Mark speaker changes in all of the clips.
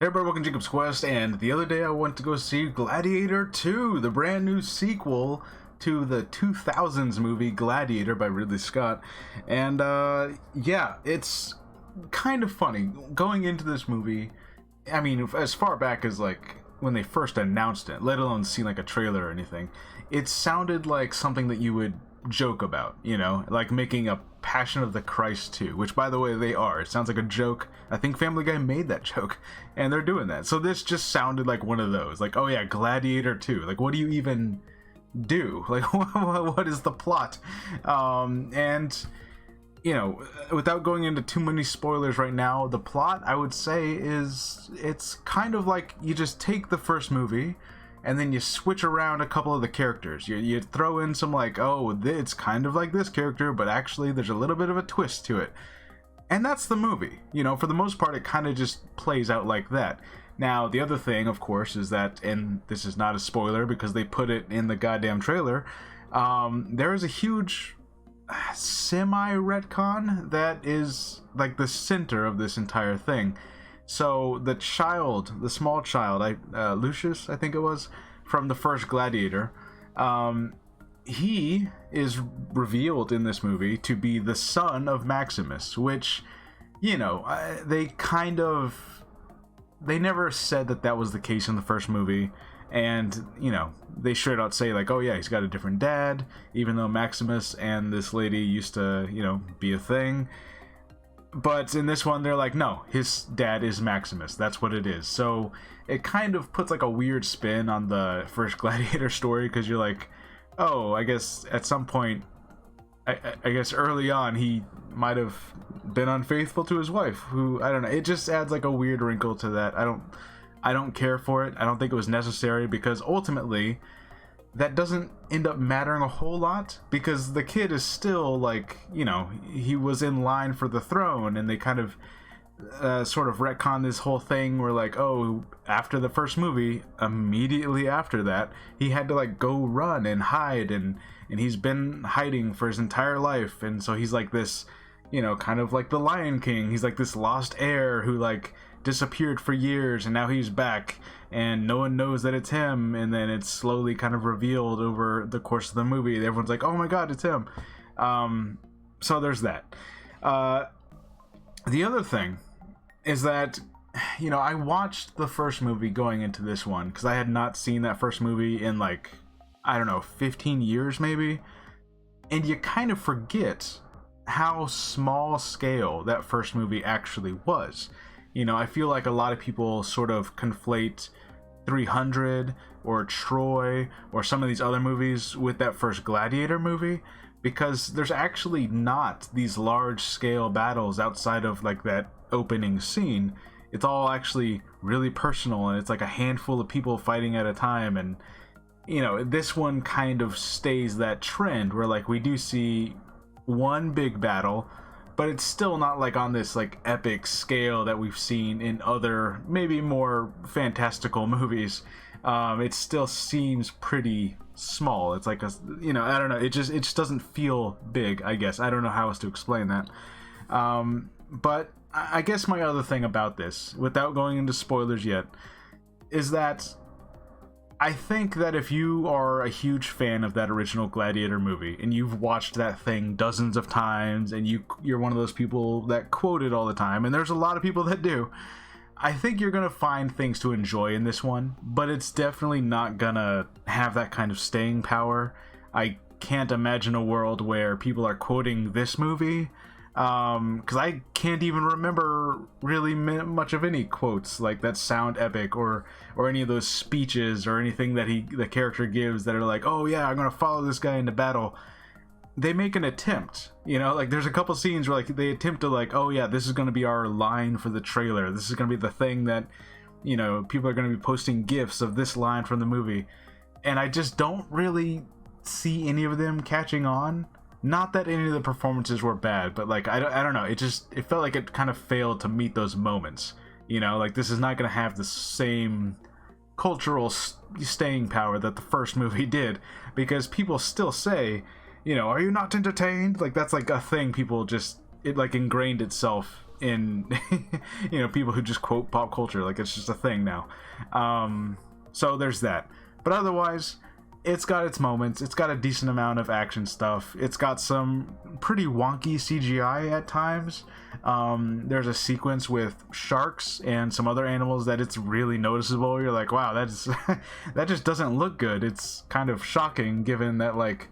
Speaker 1: Hey everybody, welcome to Jacob's Quest, and the other day I went to go see Gladiator 2, the brand new sequel to the 2000s movie Gladiator by Ridley Scott. And yeah, it's kind of funny. Going into this movie, I mean, as far back as like when they first announced it, let alone see like a trailer or anything, it sounded like something that you would joke about, you know, like making a Passion of the Christ 2, which by the way they are. It sounds like a joke. I think Family Guy made that joke, and they're doing that. So this just sounded like one of those, like, oh yeah, Gladiator 2. Like, what do you even do? Like, what is the plot? And you know, without going into too many spoilers right now, the plot, I would say, is it's kind of like you just take the first movie and then you switch around a couple of the characters. You throw in some like, oh, it's kind of like this character, but actually there's a little bit of a twist to it. And that's the movie. You know, for the most part, it kind of just plays out like that. Now, the other thing, of course, is that, and this is not a spoiler because they put it in the goddamn trailer, there is a huge semi-retcon that is like the center of this entire thing. So the child, the small child, Lucius, I think it was, from the first Gladiator, he is revealed in this movie to be the son of Maximus, which, you know, they never said that that was the case in the first movie. And, you know, they straight out say, like, oh yeah, he's got a different dad, even though Maximus and this lady used to, you know, be a thing. But in this one, they're like, no, his dad is Maximus. That's what it is. So it kind of puts like a weird spin on the first Gladiator story, because you're like, oh, I guess at some point, I guess early on, he might have been unfaithful to his wife, who, I don't know. It just adds like a weird wrinkle to that. I don't care for it. I don't think it was necessary, because ultimately that doesn't end up mattering a whole lot, because the kid is still like, you know, he was in line for the throne, and they kind of sort of retcon this whole thing where like, oh, after the first movie, immediately after that, he had to like go run and hide, and he's been hiding for his entire life, and so he's like this, you know, kind of like the Lion King. He's like this lost heir who like disappeared for years, and now he's back, and no one knows that it's him, and then it's slowly kind of revealed over the course of the movie. Everyone's like, oh my god, it's him. So there's that. The other thing is that, you know, I watched the first movie going into this one because I had not seen that first movie in like, I don't know, 15 years maybe, and you kind of forget how small scale that first movie actually was. You know, I feel like a lot of people sort of conflate 300 or Troy or some of these other movies with that first Gladiator movie, because there's actually not these large scale battles outside of like that opening scene. It's all actually really personal, and it's like a handful of people fighting at a time. And, you know, this one kind of stays that trend where like we do see one big battle, but it's still not like on this like epic scale that we've seen in other maybe more fantastical movies. It still seems pretty small. It's like a, you know, I don't know, it just doesn't feel big, I guess. I don't know how else to explain that. But I guess my other thing about this, without going into spoilers yet, is that I think that if you are a huge fan of that original Gladiator movie and you've watched that thing dozens of times, and you're one of those people that quote it all the time, and there's a lot of people that do, I think you're going to find things to enjoy in this one, but it's definitely not going to have that kind of staying power. I can't imagine a world where people are quoting this movie, because I can't even remember really much of any quotes like that sound epic, or any of those speeches or anything that the character gives that are like, oh yeah, I'm gonna follow this guy into battle. They make an attempt, you know, like there's a couple scenes where like they attempt to like, oh yeah, this is gonna be our line for the trailer, this is gonna be the thing that, you know, people are gonna be posting gifs of this line from the movie, and I just don't really see any of them catching on. Not that any of the performances were bad, but like I don't know, it felt like it kind of failed to meet those moments, you know, like this is not going to have the same cultural staying power that the first movie did, because people still say, you know, are you not entertained? Like that's like a thing people just, it like ingrained itself in people who just quote pop culture, like it's just a thing now. So there's that. But otherwise, it's got its moments. It's got a decent amount of action stuff. It's got some pretty wonky CGI at times. There's a sequence with sharks and some other animals that it's really noticeable. You're like, wow, that's that just doesn't look good. It's kind of shocking given that, like,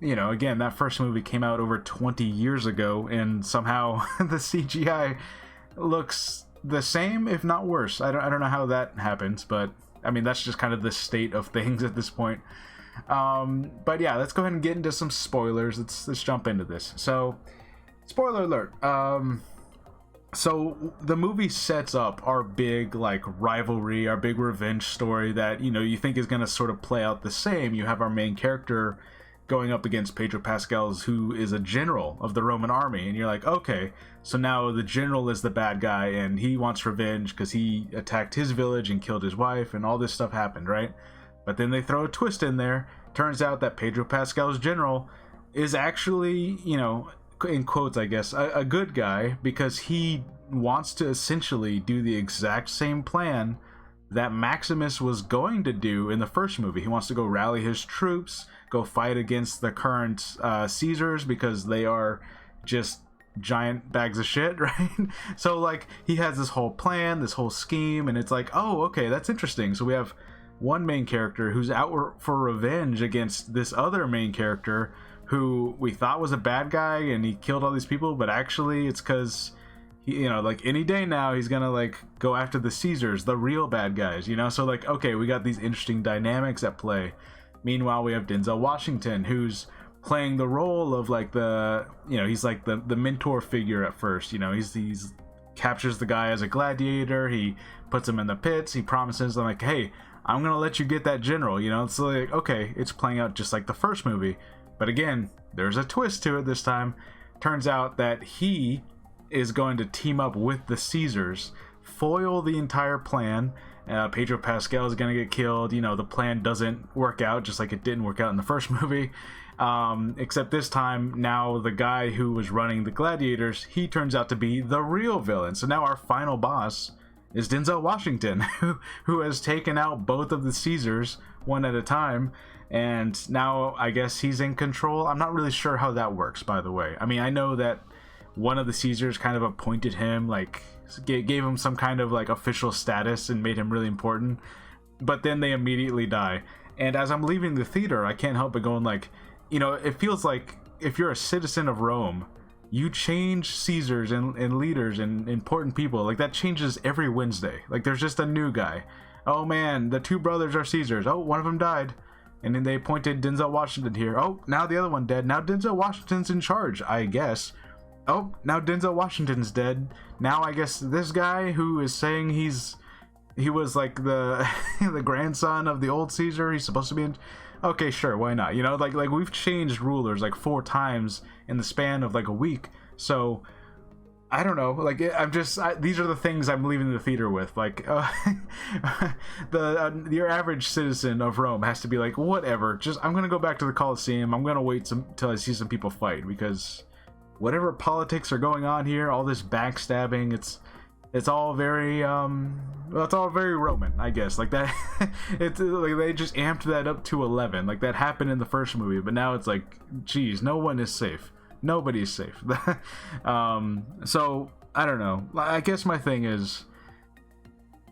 Speaker 1: again, that first movie came out over 20 years ago, and somehow the CGI looks the same, if not worse. I don't know how that happens, but I mean, that's just kind of the state of things at this point. But yeah, let's go ahead and get into some spoilers. Let's jump into this. So, spoiler alert. So the movie sets up our big, like, rivalry, our big revenge story that, you think is going to sort of play out the same. You have our main character going up against Pedro Pascal, who is a general of the Roman army, and you're like, okay, so now the general is the bad guy and he wants revenge because he attacked his village and killed his wife, and all this stuff happened, right? But then they throw a twist in there. Turns out that Pedro Pascal's general is actually, in quotes, I guess, a good guy, because he wants to essentially do the exact same plan that Maximus was going to do in the first movie. He wants to go rally his troops, go fight against the current Caesars, because they are just giant bags of shit, right? So, like, he has this whole plan, this whole scheme, and it's like, oh, okay, that's interesting. So we have one main character who's out for revenge against this other main character who we thought was a bad guy and he killed all these people, but actually it's because he, like, any day now he's gonna, like, go after the Caesars, the real bad guys, so, like, okay, we got these interesting dynamics at play. Meanwhile, we have Denzel Washington, who's playing the role of, like, he's like the mentor figure at first. He's captures the guy as a gladiator, he puts him in the pits, he promises them, like, hey, I'm gonna let you get that general. It's like, okay, it's playing out just like the first movie, but again, there's a twist to it this time. Turns out that he is going to team up with the Caesars, foil the entire plan. Pedro Pascal is going to get killed. The plan doesn't work out, just like it didn't work out in the first movie. Except this time, now the guy who was running the gladiators, he turns out to be the real villain. So now our final boss is Denzel Washington, who has taken out both of the Caesars one at a time, and now I guess he's in control. I'm not really sure how that works, by the way. I mean, I know that one of the Caesars kind of appointed him, like, gave him some kind of, like, official status and made him really important, but then they immediately die. And as I'm leaving the theater, I can't help but going, like, it feels like if you're a citizen of Rome, you change Caesars and leaders and important people. Like, that changes every Wednesday. Like, there's just a new guy. Oh man, the two brothers are Caesars. Oh, one of them died. And then they appointed Denzel Washington here. Oh, now the other one dead. Now Denzel Washington's in charge, I guess. Oh, now Denzel Washington's dead. Now I guess this guy who is saying he was like the the grandson of the old Caesar, he's supposed to be in... Okay, sure, why not? Like we've changed rulers like 4 times in the span of like a week. So I don't know. Like, these are the things I'm leaving the theater with. Like, your average citizen of Rome has to be like, whatever. I'm gonna go back to the Colosseum. I'm gonna wait till I see some people fight, because whatever politics are going on here, all this backstabbing, it's all very it's all very Roman, I guess. Like that, it's like they just amped that up to 11. Like, that happened in the first movie, but now it's like, geez, no one is safe. Nobody's safe. So I don't know. I guess my thing is,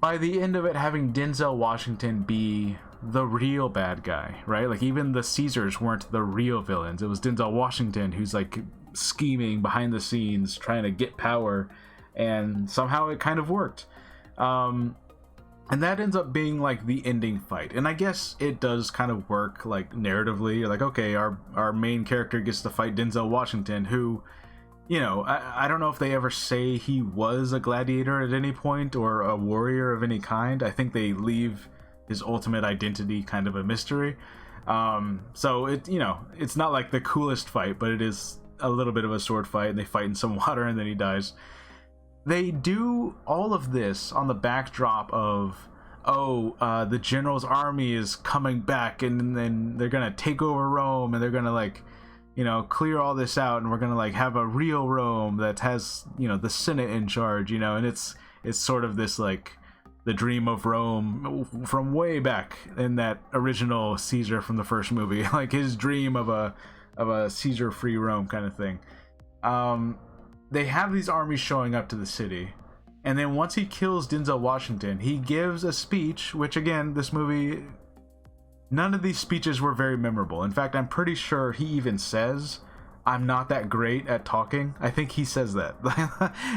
Speaker 1: by the end of it, having Denzel Washington be the real bad guy, right? Like, even the Caesars weren't the real villains. It was Denzel Washington who's like scheming behind the scenes, trying to get power, and somehow it kind of worked. And that ends up being like the ending fight, and I guess it does kind of work, like, narratively. You're like, okay, our main character gets to fight Denzel Washington, who, I don't know if they ever say he was a gladiator at any point or a warrior of any kind. I think they leave his ultimate identity kind of a mystery. So it's not like the coolest fight, but it is a little bit of a sword fight, and they fight in some water and then he dies. They do all of this on the backdrop of, the general's army is coming back, and then they're gonna take over Rome, and they're gonna, like, clear all this out, and we're gonna like have a real Rome that has, the Senate in charge, and it's sort of this like the dream of Rome from way back in that original Caesar from the first movie, like his dream of a Caesar-free Rome kind of thing. They have these armies showing up to the city, and then once he kills Denzel Washington, he gives a speech, which again, this movie, none of these speeches were very memorable. In fact, I'm pretty sure he even says, "I'm not that great at talking." I think he says that.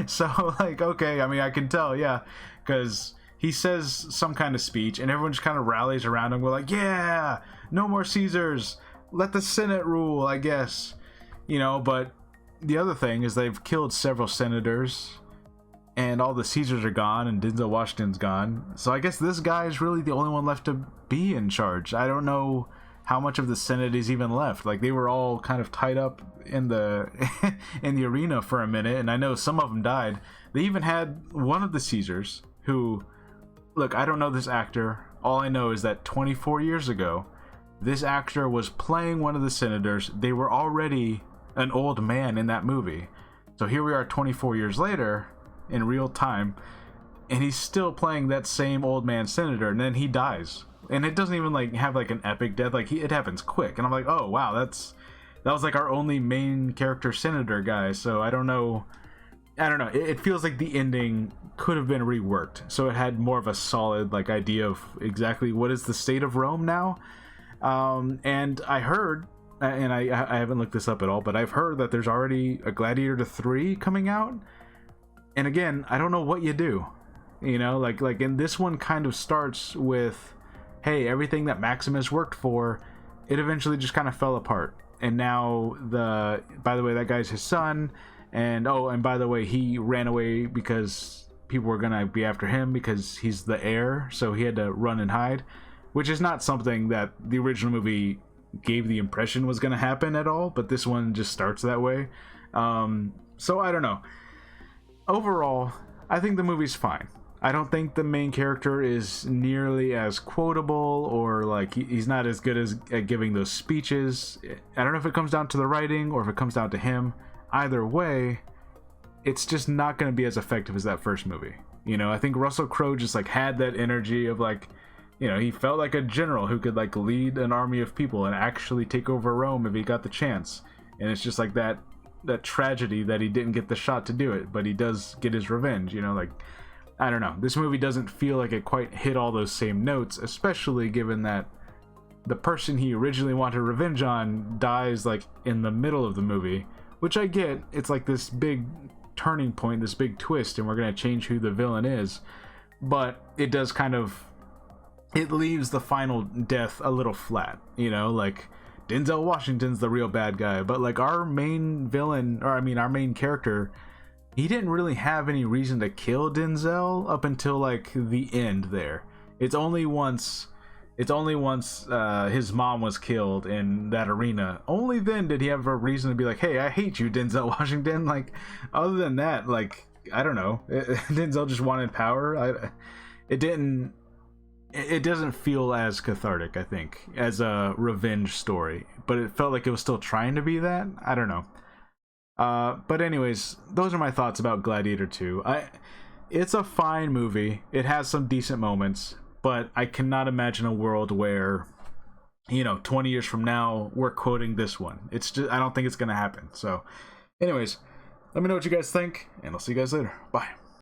Speaker 1: So, like, okay, I mean, I can tell, yeah, because he says some kind of speech, and everyone just kind of rallies around him. We're like, yeah, no more Caesars. Let the Senate rule, I guess. But the other thing is they've killed several senators, and all the Caesars are gone, and Denzel Washington's gone. So I guess this guy is really the only one left to be in charge. I don't know how much of the Senate is even left. Like, they were all kind of tied up in the in the arena for a minute, and I know some of them died. They even had one of the Caesars who, look, I don't know this actor. All I know is that 24 years ago, this actor was playing one of the senators. They were already an old man in that movie. So here we are 24 years later in real time, and he's still playing that same old man senator, and then he dies. And it doesn't even like have like an epic death, like it happens quick. And I'm like, oh wow, that was like our only main character senator guy. So I don't know. It feels like the ending could have been reworked, so it had more of a solid like idea of exactly what is the state of Rome now. And I heard, and I haven't looked this up at all, but I've heard that there's already a Gladiator 3 coming out. And again, I don't know what you do. Like in this one kind of starts with, hey, everything that Maximus worked for, it eventually just kind of fell apart. And now by the way, that guy's his son. And by the way, he ran away because people were gonna be after him because he's the heir, so he had to run and hide, which is not something that the original movie gave the impression was gonna happen at all, but this one just starts that way. So I don't know. Overall, I think the movie's fine. I don't think the main character is nearly as quotable, or like he's not as good at giving those speeches. I don't know if it comes down to the writing or if it comes down to him. Either way, it's just not going to be as effective as that first movie. I think Russell Crowe just like had that energy of like, he felt like a general who could like lead an army of people and actually take over Rome if he got the chance. And it's just like that tragedy that he didn't get the shot to do it, but he does get his revenge. Like, I don't know. This movie doesn't feel like it quite hit all those same notes, especially given that the person he originally wanted revenge on dies like in the middle of the movie. Which I get, it's like this big turning point, this big twist, and we're going to change who the villain is. But it does kind of, it leaves the final death a little flat, like Denzel Washington's the real bad guy. But like our main villain, or I mean our main character, he didn't really have any reason to kill Denzel up until like the end there. It's only once his mom was killed in that arena, only then did he have a reason to be like, hey, I hate you, Denzel Washington. Like, other than that, like, I don't know. Denzel just wanted power. It doesn't feel as cathartic, I think, as a revenge story, but it felt like it was still trying to be that. I don't know. But anyways, those are my thoughts about Gladiator 2. It's a fine movie. It has some decent moments, but I cannot imagine a world where, 20 years from now, we're quoting this one. It's just, I don't think it's going to happen. So, anyways, let me know what you guys think, and I'll see you guys later. Bye.